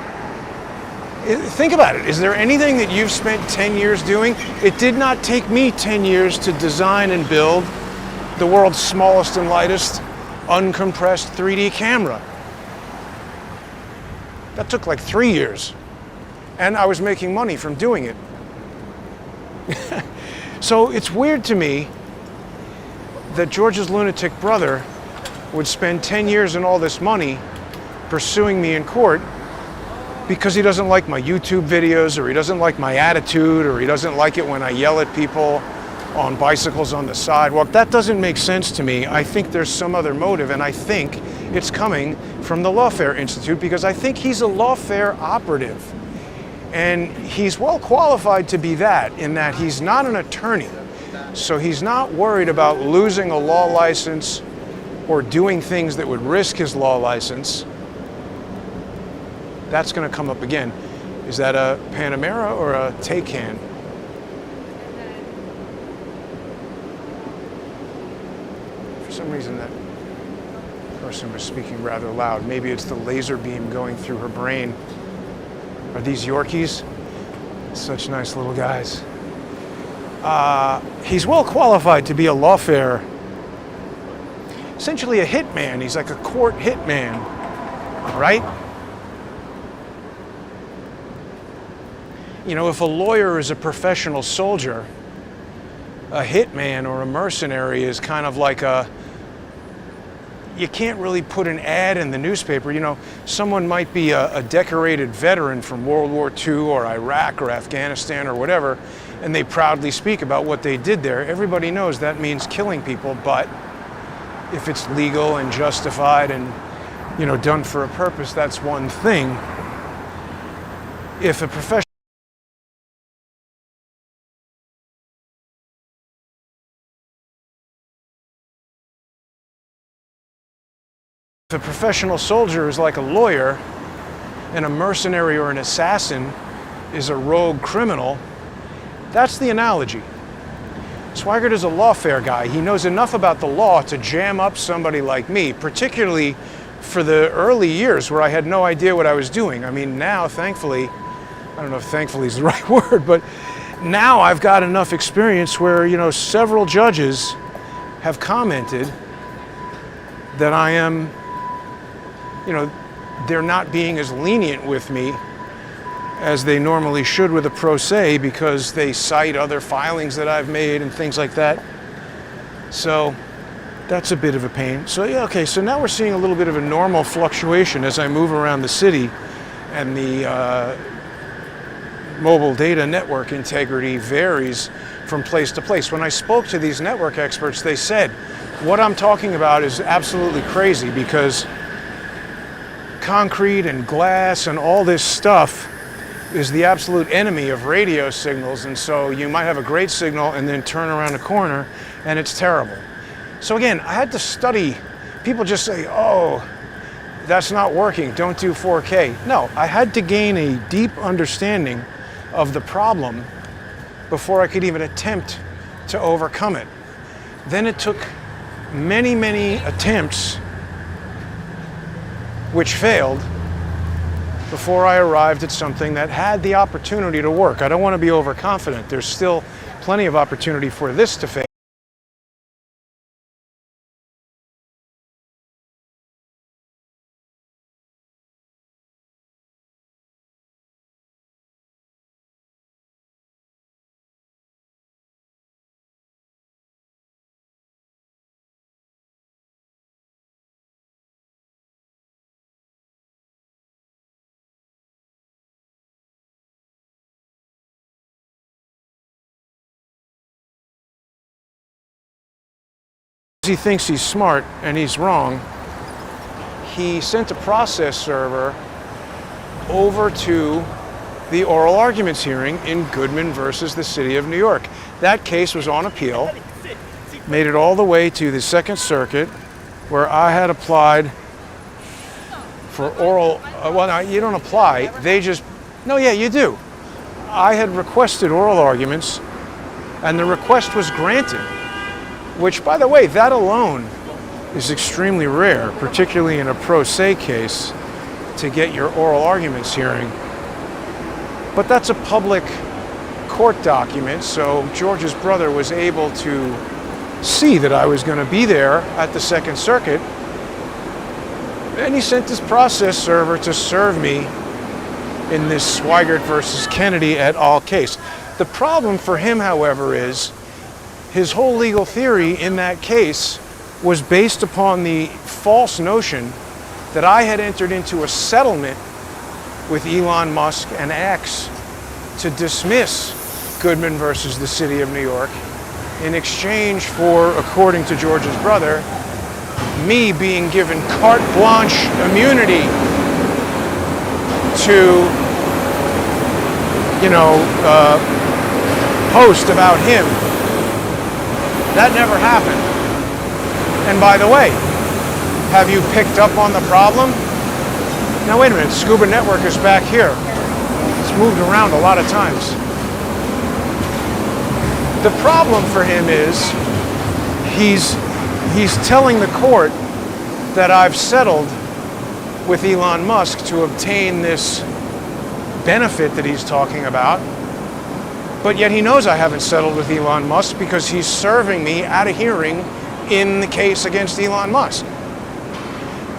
Think about it. Is there anything that you've spent 10 years doing? It did not take me 10 years to design and build the world's smallest and lightest uncompressed 3D camera. That took like 3 years. And I was making money from doing it. So it's weird to me that George's lunatic brother would spend 10 years and all this money pursuing me in court because he doesn't like my YouTube videos, or he doesn't like my attitude, or he doesn't like it when I yell at people on bicycles on the sidewalk. That doesn't make sense to me. I think there's some other motive, and I think it's coming from the Lawfare Institute, because I think he's a lawfare operative. And he's well qualified to be that, in that he's not an attorney. So he's not worried about losing a law license or doing things that would risk his law license. That's going to come up again. Is that a Panamera or a Taycan? For some reason that person was speaking rather loud. Maybe it's the laser beam going through her brain. Are these Yorkies? Such nice little guys. He's well qualified to be a Lawfare, essentially a hitman. He's like a court hitman, right? You know, if a lawyer is a professional soldier, a hitman or a mercenary is kind of like you can't really put an ad in the newspaper. You know, someone might be a decorated veteran from World War II or Iraq or Afghanistan or whatever, and they proudly speak about what they did there. Everybody knows that means killing people, but if it's legal and justified and, you know, done for a purpose, that's one thing. If a professional If a professional soldier is like a lawyer, and a mercenary or an assassin is a rogue criminal, that's the analogy. Swigert is a Lawfare guy. He knows enough about the law to jam up somebody like me, particularly for the early years where I had no idea what I was doing. I mean, now, thankfully, I don't know if thankfully is the right word, but now I've got enough experience where, you know, several judges have commented that I am, you know, they're not being as lenient with me as they normally should with a pro se because they cite other filings that I've made and things like that. So that's a bit of a pain. So yeah, okay, so now we're seeing a little bit of a normal fluctuation as I move around the city, and the mobile data network integrity varies from place to place. When I spoke to these network experts, they said, what I'm talking about is absolutely crazy because concrete and glass and all this stuff is the absolute enemy of radio signals, and so you might have a great signal and then turn around a corner and it's terrible. So again, I had to study. People just say, oh, that's not working, don't do 4K. No, I had to gain a deep understanding of the problem before I could even attempt to overcome it. Then it took many, many attempts, which failed, before I arrived at something that had the opportunity to work. I don't want to be overconfident. There's still plenty of opportunity for this to fail. He thinks he's smart and he's wrong. He sent a process server over to the oral arguments hearing in Goodman versus the City of New York. That case was on appeal, made it all the way to the Second Circuit, where I had applied for oral, well, no, you don't apply, they just, no, yeah, you do. I had requested oral arguments, and the request was granted. Which, by the way, that alone is extremely rare, particularly in a pro se case, to get your oral arguments hearing. But that's a public court document, so George's brother was able to see that I was going to be there at the Second Circuit, and he sent this process server to serve me in this Swigert versus Kennedy et al. Case. The problem for him, however, is his whole legal theory in that case was based upon the false notion that I had entered into a settlement with Elon Musk and X to dismiss Goodman versus the City of New York in exchange for, according to George's brother, me being given carte blanche immunity to, you know, post about him. That never happened. And by the way, have you picked up on the problem? Now wait a minute, Scuba Network is back here. It's moved around a lot of times. The problem for him is he's telling the court that I've settled with Elon Musk to obtain this benefit that he's talking about. But yet he knows I haven't settled with Elon Musk because he's serving me at a hearing in the case against Elon Musk.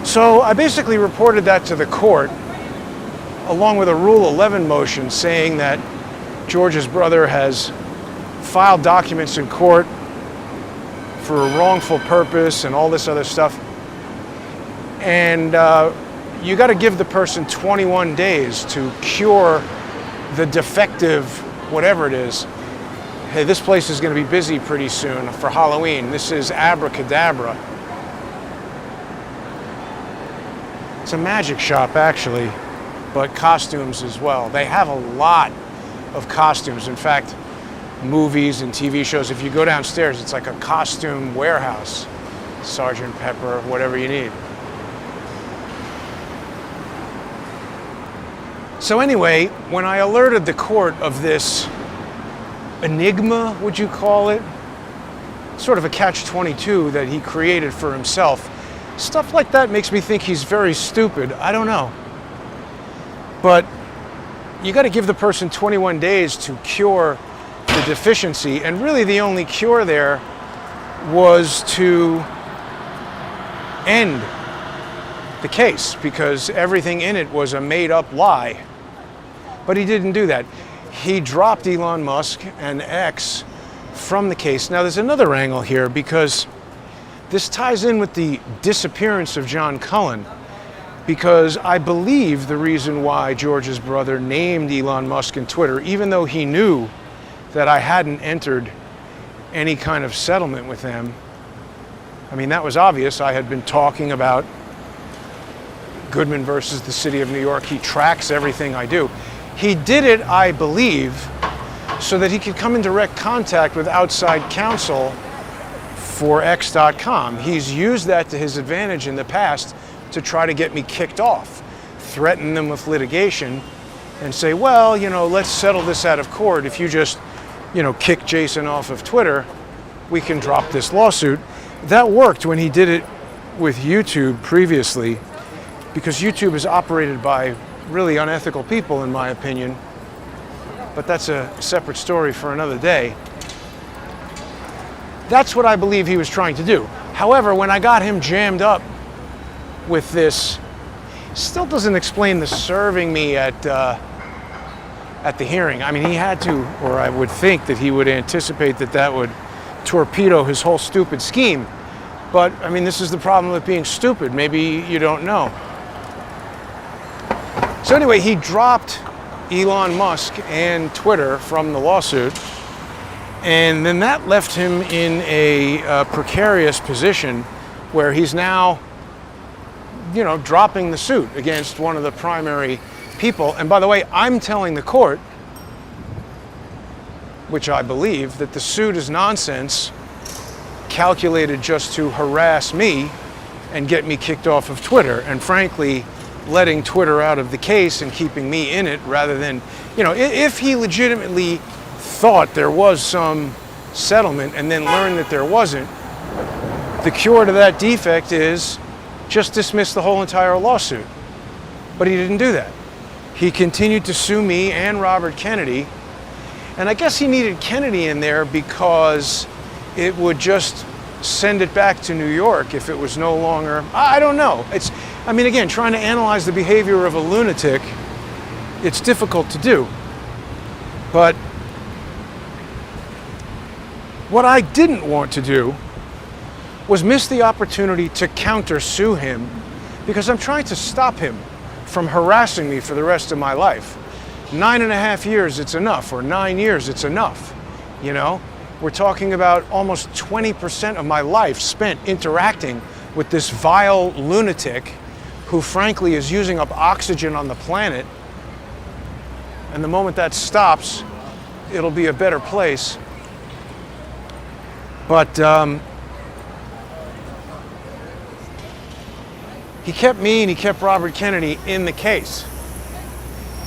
So I basically reported that to the court, along with a Rule 11 motion saying that George's brother has filed documents in court for a wrongful purpose and all this other stuff. And you got to give the person 21 days to cure the defective, whatever it is. Hey, this place is going to be busy pretty soon for Halloween. This is abracadabra. It's a magic shop, actually, but costumes as well. They have a lot of costumes. In fact, movies and TV shows, if you go downstairs, it's like a costume warehouse. Sergeant Pepper, whatever you need. So anyway, when I alerted the court of this enigma, would you call it? Sort of a catch-22 that he created for himself. Stuff like that makes me think he's very stupid. I don't know. But you got to give the person 21 days to cure the deficiency. And really the only cure there was to end the case because everything in it was a made-up lie. But he didn't do that. He dropped Elon Musk and X from the case. Now there's another angle here because this ties in with the disappearance of John Cullen, because I believe the reason why George's brother named Elon Musk in Twitter, even though he knew that I hadn't entered any kind of settlement with them. I mean, that was obvious. I had been talking about Goodman versus the city of New York. He tracks everything I do. He did it, I believe, so that he could come in direct contact with outside counsel for X.com. He's used that to his advantage in the past to try to get me kicked off, threaten them with litigation, and say, well, you know, let's settle this out of court. If you just, you know, kick Jason off of Twitter, we can drop this lawsuit. That worked when he did it with YouTube previously, because YouTube is operated by really unethical people, in my opinion. But that's a separate story for another day. That's what I believe he was trying to do. However, when I got him jammed up with this, still doesn't explain the serving me at the hearing. I mean, he had to, or I would think that he would anticipate that that would torpedo his whole stupid scheme. But, I mean, this is the problem with being stupid. Maybe you don't know. So anyway, he dropped Elon Musk and Twitter from the lawsuit. And then that left him in a precarious position where he's now, you know, dropping the suit against one of the primary people. And by the way, I'm telling the court, which I believe, that the suit is nonsense, calculated just to harass me and get me kicked off of Twitter. And frankly, letting Twitter out of the case and keeping me in it rather than, you know, if he legitimately thought there was some settlement and then learned that there wasn't, the cure to that defect is just dismiss the whole entire lawsuit. But he didn't do that. He continued to sue me and Robert Kennedy. And I guess he needed Kennedy in there because it would just send it back to New York if it was no longer, I don't know. I mean, again, trying to analyze the behavior of a lunatic, it's difficult to do. But what I didn't want to do was miss the opportunity to counter-sue him, because I'm trying to stop him from harassing me for the rest of my life. 9.5 years, it's enough, or 9 years, it's enough, you know? We're talking about almost 20% of my life spent interacting with this vile lunatic who frankly is using up oxygen on the planet. And the moment that stops, it'll be a better place. But he kept me and he kept Robert Kennedy in the case.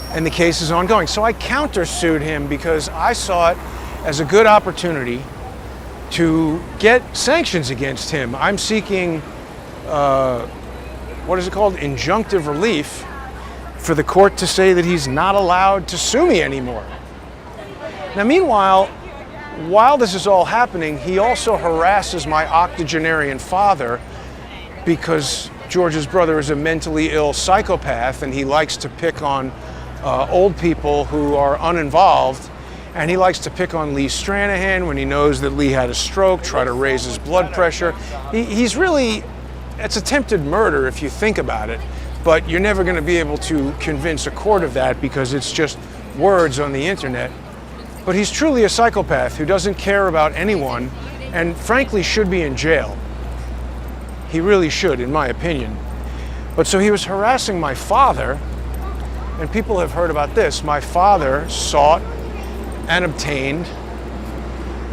And the case is ongoing. So I countersued him because I saw it as a good opportunity to get sanctions against him. I'm seeking what is it called? Injunctive relief for the court to say that he's not allowed to sue me anymore. Now, meanwhile, while this is all happening, he also harasses my octogenarian father because George's brother is a mentally ill psychopath and he likes to pick on old people who are uninvolved, and he likes to pick on Lee Stranahan when he knows that Lee had a stroke, try to raise his blood pressure. He's really, it's attempted murder if you think about it, but you're never going to be able to convince a court of that because it's just words on the internet. But he's truly a psychopath who doesn't care about anyone and frankly should be in jail. He really should, in my opinion. But so he was harassing my father, and people have heard about this. My father sought and obtained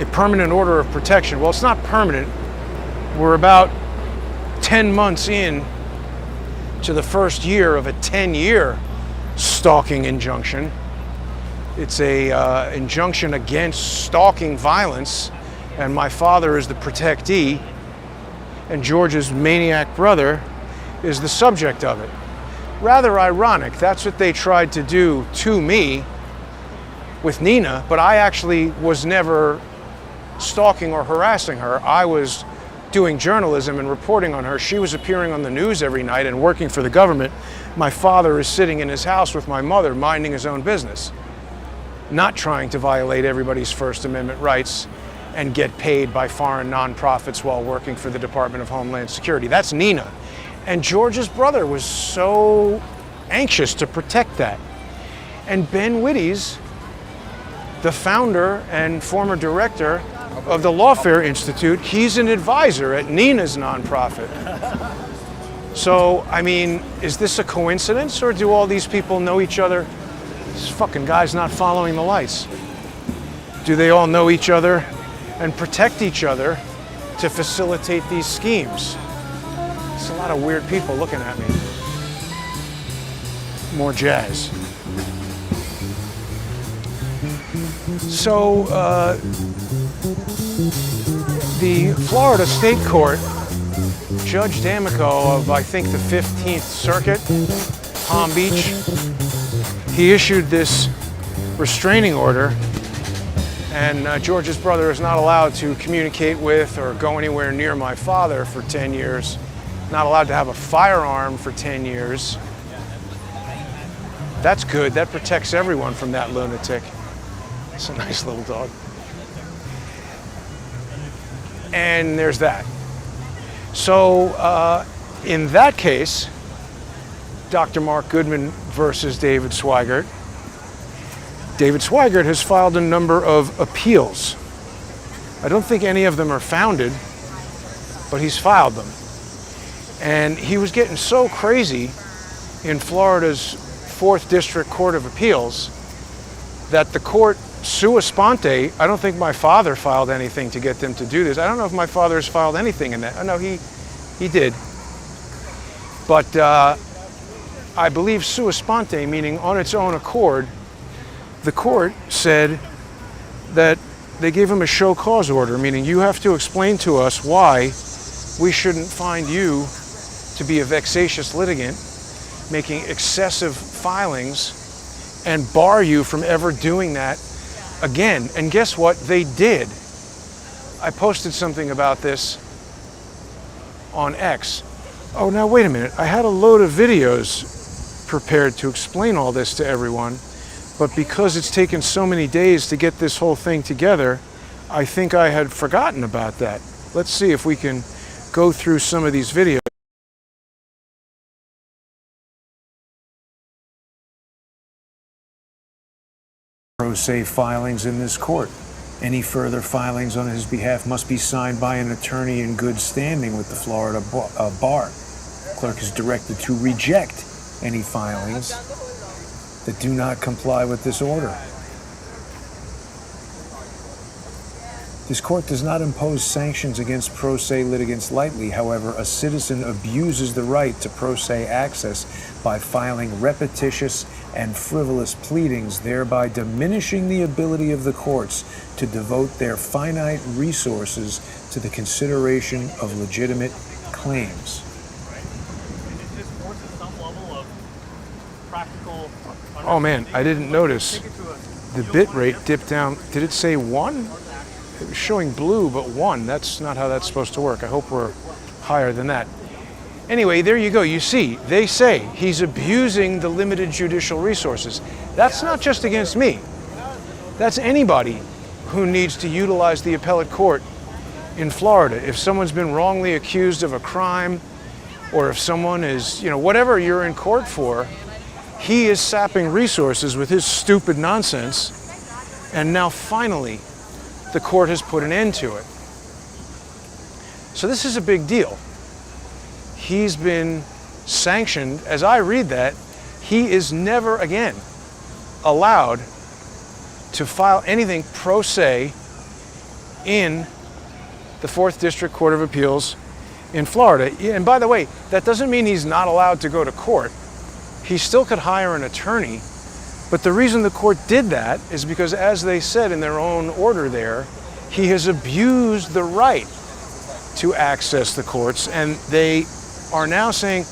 a permanent order of protection. Well, it's not permanent. We're about 10 months in to the first year of a 10-year stalking injunction. It's a injunction against stalking violence, and my father is the protectee, and George's maniac brother is the subject of it. Rather ironic. That's what they tried to do to me with Nina, but I actually was never stalking or harassing her. I was doing journalism and reporting on her. She was appearing on the news every night and working for the government. My father is sitting in his house with my mother, minding his own business, not trying to violate everybody's First Amendment rights and get paid by foreign nonprofits while working for the Department of Homeland Security. That's Nina. And George's brother was so anxious to protect that. And Ben Wittes, the founder and former director of the Lawfare Institute, he's an advisor at Nina's nonprofit. So, I mean, is this a coincidence, or do all these people know each other? This fucking guy's not following the lights. Do they all know each other and protect each other to facilitate these schemes? There's a lot of weird people looking at me. More jazz. So, the Florida State Court, Judge D'Amico of, I think, the 15th Circuit, Palm Beach, he issued this restraining order, and George's brother is not allowed to communicate with or go anywhere near my father for 10 years, not allowed to have a firearm for 10 years. That's good. That protects everyone from that lunatic. It's a nice little dog. And there's that. So in that case, Dr. Mark Goodman versus David Swigert, David Swigert has filed a number of appeals. I don't think any of them are founded, but he's filed them. And he was getting so crazy in Florida's 4th District Court of Appeals that the court sua sponte, I don't think my father filed anything to get them to do this. I don't know if my father has filed anything in that. Oh, no, he did. But I believe sua sponte, meaning on its own accord, the court said that they gave him a show cause order, meaning you have to explain to us why we shouldn't find you to be a vexatious litigant, making excessive filings, and bar you from ever doing that again. And guess what? They did. I posted something about this on X. Oh, now wait a minute. I had a load of videos prepared to explain all this to everyone, but because it's taken so many days to get this whole thing together, I think I had forgotten about that. Let's see if we can go through some of these videos. Pro se filings in this court. Any further filings on his behalf must be signed by an attorney in good standing with the Florida bar. Clerk is directed to reject any filings that do not comply with this order. This court does not impose sanctions against pro se litigants lightly. However, a citizen abuses the right to pro se access by filing repetitious and frivolous pleadings, thereby diminishing the ability of the courts to devote their finite resources to the consideration of legitimate claims. Oh man, I didn't notice. The bit rate dipped down. Did it say 1? It was showing blue, but 1. That's not how that's supposed to work. I hope we're higher than that. Anyway, there you go. You see, they say he's abusing the limited judicial resources. That's not just against me. That's anybody who needs to utilize the appellate court in Florida. If someone's been wrongly accused of a crime, or if someone is, whatever you're in court for, he is sapping resources with his stupid nonsense. And now finally, the court has put an end to it. So this is a big deal. He's been sanctioned. As I read that, he is never again allowed to file anything pro se in the 4th District Court of Appeals in Florida. And by the way, that doesn't mean he's not allowed to go to court. He still could hire an attorney. But the reason the court did that is because, as they said in their own order there, he has abused the right to access the courts, and they are now saying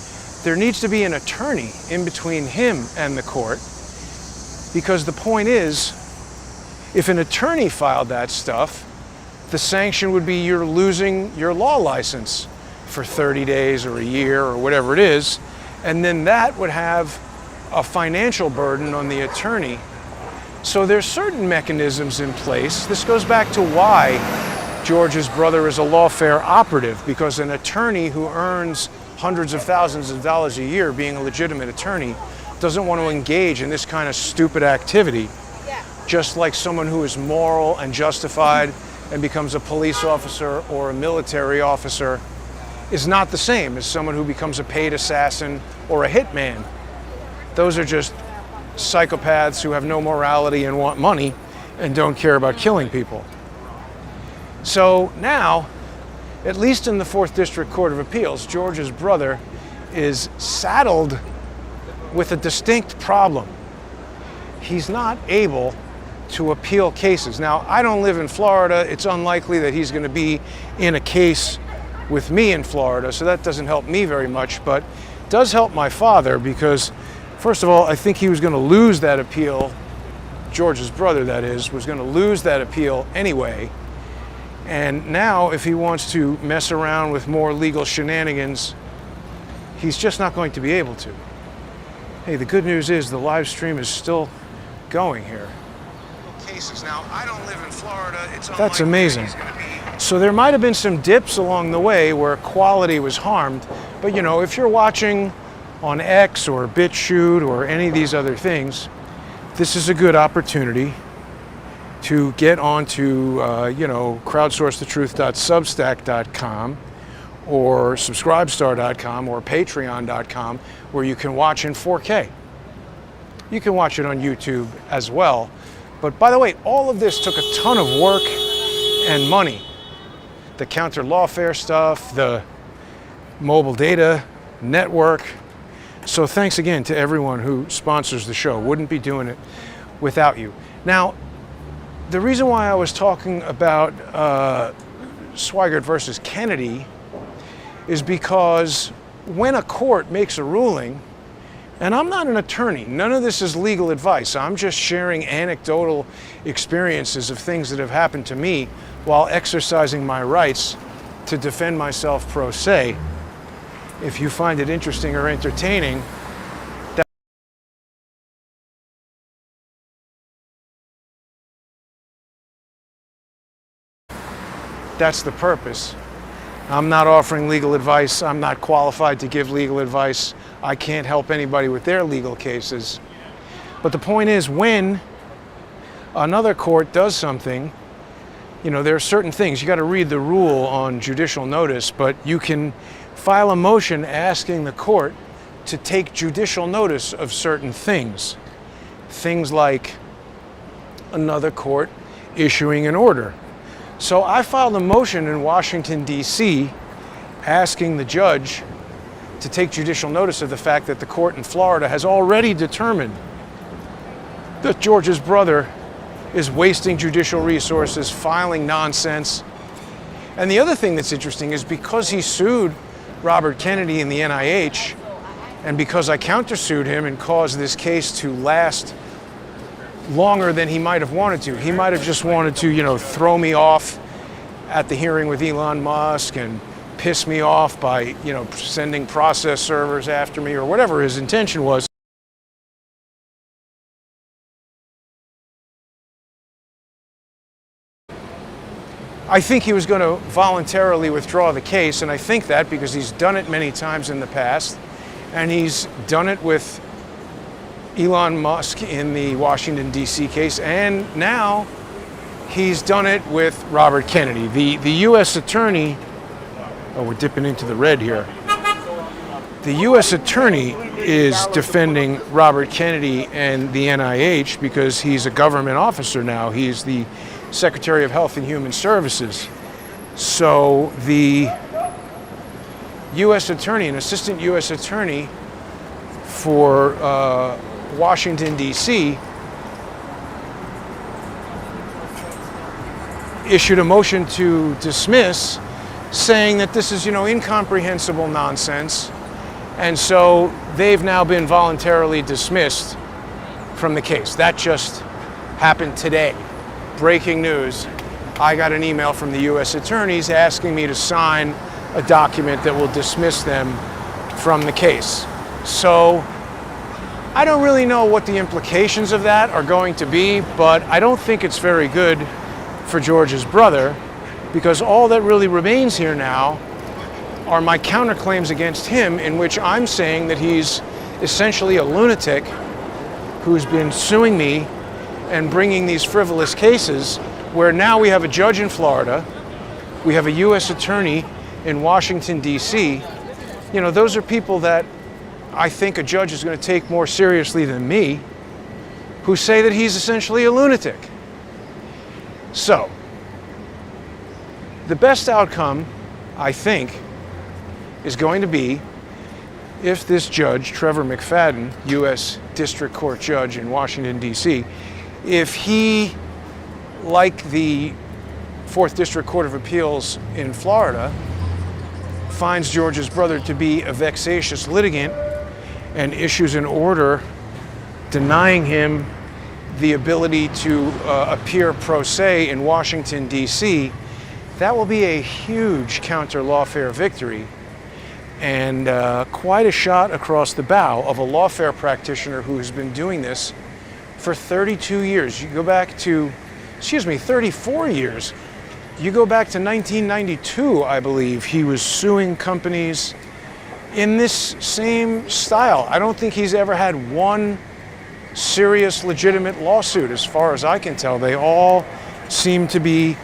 there needs to be an attorney in between him and the court, because the point is, if an attorney filed that stuff, the sanction would be you're losing your law license for 30 days or a year or whatever it is, and then that would have a financial burden on the attorney. So there's certain mechanisms in place. This goes back to why George's brother is a Lawfare operative, because an attorney who earns hundreds of thousands of dollars a year being a legitimate attorney doesn't want to engage in this kind of stupid activity, just like someone who is moral and justified and becomes a police officer or a military officer is not the same as someone who becomes a paid assassin or a hitman. Those are just psychopaths who have no morality and want money and don't care about killing people. So now, at least in the 4th District Court of Appeals, George's brother is saddled with a distinct problem. He's not able to appeal cases. Now, I don't live in Florida. It's unlikely that he's going to be in a case with me in Florida, so that doesn't help me very much, but does help my father, because first of all, I think he was going to lose that appeal. George's brother, that is, was going to lose that appeal anyway. And now, if he wants to mess around with more legal shenanigans, he's just not going to be able to. Hey, the good news is the live stream is still going here. Cases. Now, I don't live in Florida. That's amazing. So there might have been some dips along the way where quality was harmed, but if you're watching on X or BitChute or any of these other things, this is a good opportunity to get onto, crowdsourcethetruth.substack.com or subscribestar.com or patreon.com, where you can watch in 4K. You can watch it on YouTube as well. But by the way, all of this took a ton of work and money. The counterlawfare stuff, the mobile data network. So thanks again to everyone who sponsors the show. Wouldn't be doing it without you. Now, the reason why I was talking about Swigert versus Kennedy is because when a court makes a ruling, and I'm not an attorney, none of this is legal advice. I'm just sharing anecdotal experiences of things that have happened to me while exercising my rights to defend myself pro se. If you find it interesting or entertaining, that's the purpose. I'm not offering legal advice. I'm not qualified to give legal advice. I can't help anybody with their legal cases. But the point is, when another court does something, there are certain things. You got to read the rule on judicial notice, but you can file a motion asking the court to take judicial notice of certain things. Things like another court issuing an order. So I filed a motion in Washington, D.C., asking the judge to take judicial notice of the fact that the court in Florida has already determined that George's brother is wasting judicial resources, filing nonsense. And the other thing that's interesting is because he sued Robert Kennedy and the NIH, And because I countersued him and caused this case to last longer than he might have wanted to, he might have just wanted to, throw me off at the hearing with Elon Musk and piss me off by, sending process servers after me or whatever his intention was. I think he was going to voluntarily withdraw the case, and I think that because he's done it many times in the past, and he's done it with Elon Musk in the Washington, D.C. case, and now he's done it with Robert Kennedy. The U.S. attorney, oh, we're dipping into the red here. The U.S. attorney is defending Robert Kennedy and the NIH because he's a government officer now. He's the Secretary of Health and Human Services. So the U.S. attorney, an assistant U.S. attorney for Washington, D.C., issued a motion to dismiss, saying that this is, incomprehensible nonsense. And so they've now been voluntarily dismissed from the case. That just happened today. Breaking news. I got an email from the U.S. attorneys asking me to sign a document that will dismiss them from the case. So I don't really know what the implications of that are going to be, but I don't think it's very good for George's brother, because all that really remains here now are my counterclaims against him, in which I'm saying that he's essentially a lunatic who's been suing me and bringing these frivolous cases, where now we have a judge in Florida, we have a U.S. attorney in Washington, D.C. Those are people that I think a judge is going to take more seriously than me, who say that he's essentially a lunatic. So, the best outcome, I think, is going to be if this judge, Trevor McFadden, U.S. District Court Judge in Washington, D.C., if he, like the 4th District Court of Appeals in Florida, finds George's brother to be a vexatious litigant and issues an order denying him the ability to appear pro se in Washington, D.C., that will be a huge counter-lawfare victory and quite a shot across the bow of a lawfare practitioner who has been doing this for 32 years. You go back to, 34 years. You go back to 1992, I believe, he was suing companies in this same style. I don't think he's ever had one serious, legitimate lawsuit, as far as I can tell. They all seem to be,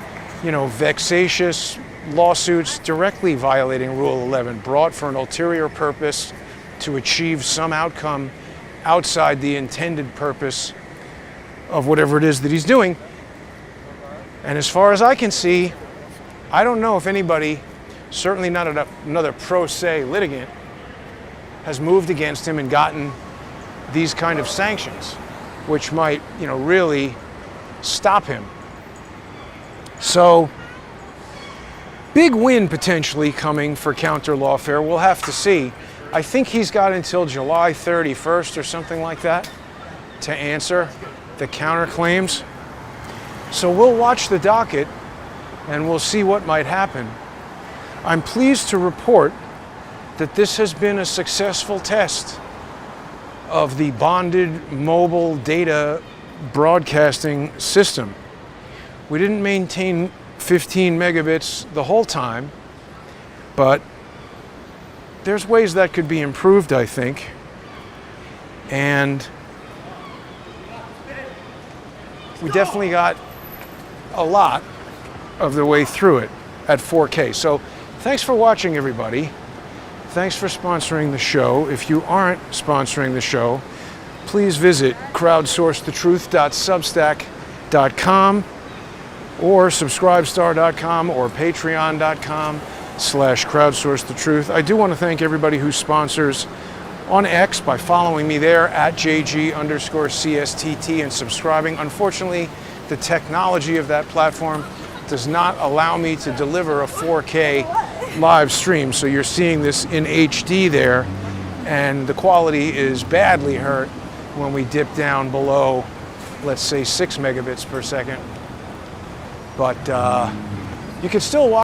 vexatious lawsuits directly violating Rule 11, brought for an ulterior purpose to achieve some outcome outside the intended purpose of whatever it is that he's doing. And as far as I can see, I don't know if anybody, certainly not another pro se litigant, has moved against him and gotten these kind of sanctions, which might, really stop him. So, big win potentially coming for counter lawfare. We'll have to see. I think he's got until July 31st or something like that to answer the counterclaims. So we'll watch the docket and we'll see what might happen. I'm pleased to report that this has been a successful test of the bonded mobile data broadcasting system. We didn't maintain 15 megabits the whole time, but there's ways that could be improved, I think. And we definitely got a lot of the way through it at 4K. So thanks for watching, everybody. Thanks for sponsoring the show. If you aren't sponsoring the show, please visit crowdsourcethetruth.substack.com or subscribestar.com or patreon.com/crowdsourcethetruth. I do want to thank everybody who sponsors on X by following me there at JG_CSTT and subscribing. Unfortunately, the technology of that platform does not allow me to deliver a 4K live stream, so you're seeing this in HD there, and the quality is badly hurt when we dip down below, let's say 6 megabits per second. But you can still watch.